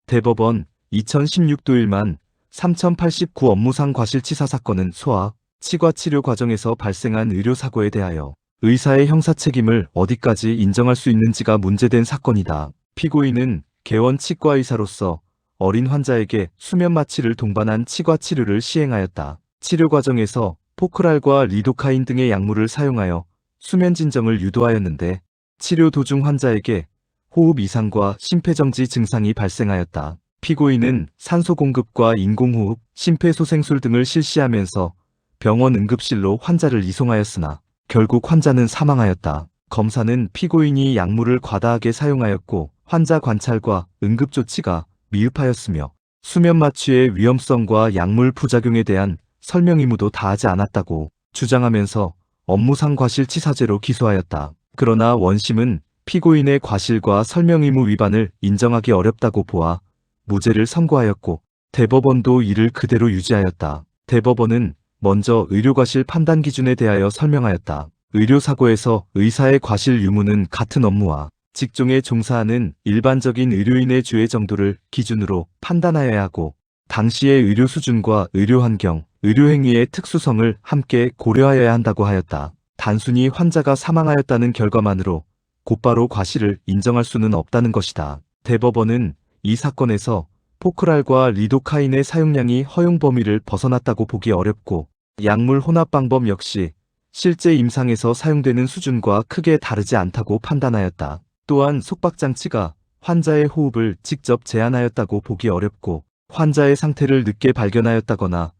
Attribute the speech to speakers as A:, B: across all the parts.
A: 대법원 2016도 1만 3089 업무상 과실치사 사건은 소아, 치과 치료 과정에서 발생한 의료사고에 대하여 의사의 형사책임을 어디까지 인정할 수 있는지가 문제된 사건이다. 피고인은 개원 치과의사로서 어린 환자에게 수면 마취를 동반한 치과 치료를 시행하였다. 치료 과정에서 포크랄과 리도카인 등의 약물을 사용하여 수면 진정을 유도하였는데 치료 도중 환자에게 호흡 이상과 심폐정지 증상이 발생하였다. 피고인은 산소 공급과 인공호흡, 심폐소생술 등을 실시하면서 병원 응급실로 환자를 이송하였으나 결국 환자는 사망하였다. 검사는 피고인이 약물을 과다하게 사용하였고 환자 관찰과 응급조치가 미흡하였으며 수면 마취의 위험성과 약물 부작용에 대한 설명 의무도 다하지 않았다고 주장하면서 업무상 과실치사죄로 기소하였다. 그러나 원심은 피고인의 과실과 설명 의무 위반을 인정하기 어렵다고 보아 무죄를 선고하였고 대법원도 이를 그대로 유지하였다. 대법원은 먼저 의료과실 판단 기준에 대하여 설명하였다. 의료사고에서 의사의 과실 유무는 같은 업무와 직종에 종사하는 일반적인 의료인의 죄의 정도를 기준으로 판단하여야 하고 당시의 의료 수준과 의료 환경, 의료행위의 특수성을 함께 고려하여야 한다고 하였다. 단순히 환자가 사망하였다는 결과만으로 곧바로 과실을 인정할 수는 없다는 것이다. 대법원은 이 사건에서 포크랄과 리도카인의 사용량이 허용 범위를 벗어났다고 보기 어렵고 약물 혼합 방법 역시 실제 임상에서 사용되는 수준과 크게 다르지 않다고 판단하였다. 또한 속박장치가 환자의 호흡을 직접 제한하였다고 보기 어렵고 환자의 상태를 늦게 발견하였다거나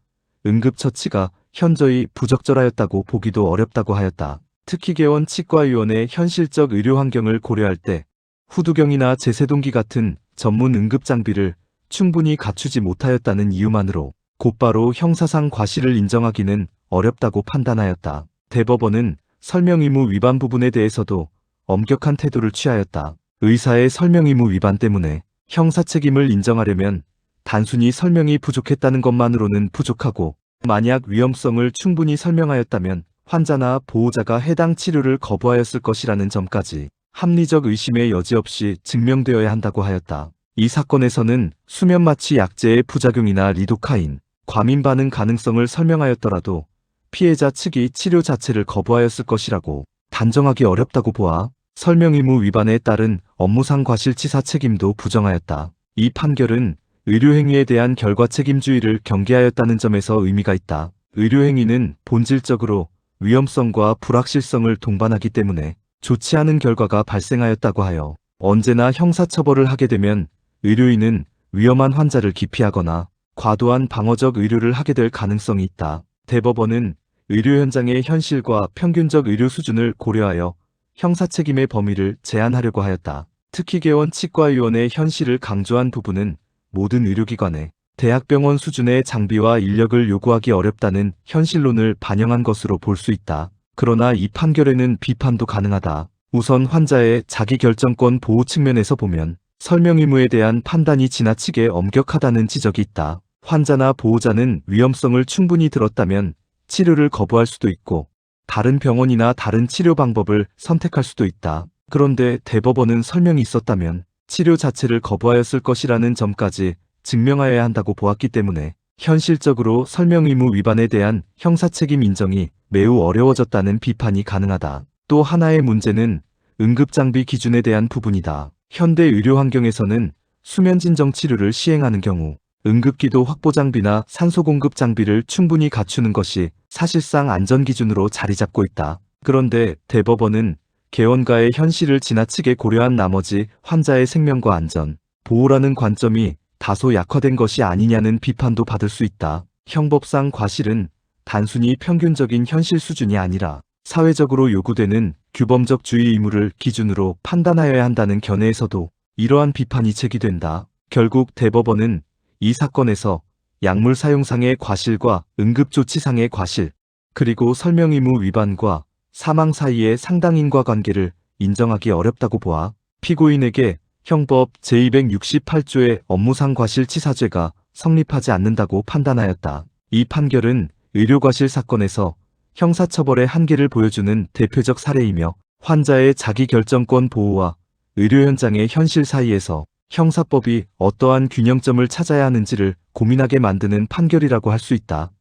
A: 응급처치가 현저히 부적절하였다고 보기도 어렵다고 하였다. 특히 개원 치과의원의 현실적 의료 환경을 고려할 때 후두경이나 제세동기 같은 전문 응급 장비를 충분히 갖추지 못하였다는 이유만으로 곧바로 형사상 과실을 인정하기는 어렵다고 판단하였다. 대법원은 설명 의무 위반 부분에 대해서도 엄격한 태도를 취하였다. 의사의 설명 의무 위반 때문에 형사 책임을 인정하려면 단순히 설명이 부족했다는 것만으로는 부족하고 만약 위험성을 충분히 설명하였다면 환자나 보호자가 해당 치료를 거부하였을 것이라는 점까지 합리적 의심의 여지 없이 증명되어야 한다고 하였다. 이 사건에서는 수면 마취 약제의 부작용이나 리도카인, 과민 반응 가능성을 설명하였더라도 피해자 측이 치료 자체를 거부하였을 것이라고 단정하기 어렵다고 보아 설명 의무 위반에 따른 업무상 과실치사 책임도 부정하였다. 이 판결은 의료행위에 대한 결과 책임주의를 경계하였다는 점에서 의미가 있다. 의료행위는 본질적으로 위험성과 불확실성을 동반하기 때문에 좋지 않은 결과가 발생하였다고 하여 언제나 형사처벌을 하게 되면 의료인은 위험한 환자를 기피하거나 과도한 방어적 의료를 하게 될 가능성이 있다. 대법원은 의료 현장의 현실과 평균적 의료 수준을 고려하여 형사책임의 범위를 제한하려고 하였다. 특히 개원 치과의원의 현실을 강조한 부분은 모든 의료기관에 대학병원 수준의 장비와 인력을 요구하기 어렵다는 현실론을 반영한 것으로 볼 수 있다. 그러나 이 판결에는 비판도 가능하다. 우선 환자의 자기결정권 보호 측면에서 보면 설명 의무에 대한 판단이 지나치게 엄격하다는 지적이 있다. 환자나 보호자는 위험성을 충분히 들었다면 치료를 거부할 수도 있고 다른 병원이나 다른 치료 방법을 선택할 수도 있다. 그런데 대법원은 설명이 있었다면 치료 자체를 거부하였을 것이라는 점까지 증명하여야 한다고 보았기 때문에 현실적으로 설명 의무 위반에 대한 형사책임 인정이 매우 어려워졌다는 비판이 가능하다. 또 하나의 문제는 응급장비 기준에 대한 부분이다. 현대 의료 환경에서는 수면진정 치료를 시행하는 경우 응급기도 확보 장비나 산소 공급 장비를 충분히 갖추는 것이 사실상 안전기준으로 자리 잡고 있다. 그런데 대법원은 개원가의 현실을 지나치게 고려한 나머지 환자의 생명과 안전, 보호라는 관점이 다소 약화된 것이 아니냐는 비판도 받을 수 있다. 형법상 과실은 단순히 평균적인 현실 수준이 아니라 사회적으로 요구되는 규범적 주의 의무를 기준으로 판단하여야 한다는 견해에서도 이러한 비판이 제기된다. 결국 대법원은 이 사건에서 약물 사용상의 과실과 응급조치상의 과실, 그리고 설명 의무 위반과 사망 사이의 상당 인과관계를 인정하기 어렵다고 보아 피고인에게 형법 제268조의 업무상 과실치사죄가 성립하지 않는다고 판단하였다. 이 판결은 의료과실 사건에서 형사처벌의 한계를 보여주는 대표적 사례이며 환자의 자기결정권 보호와 의료 현장의 현실 사이에서 형사법이 어떠한 균형점을 찾아야 하는지를 고민하게 만드는 판결이라고 할 수 있다.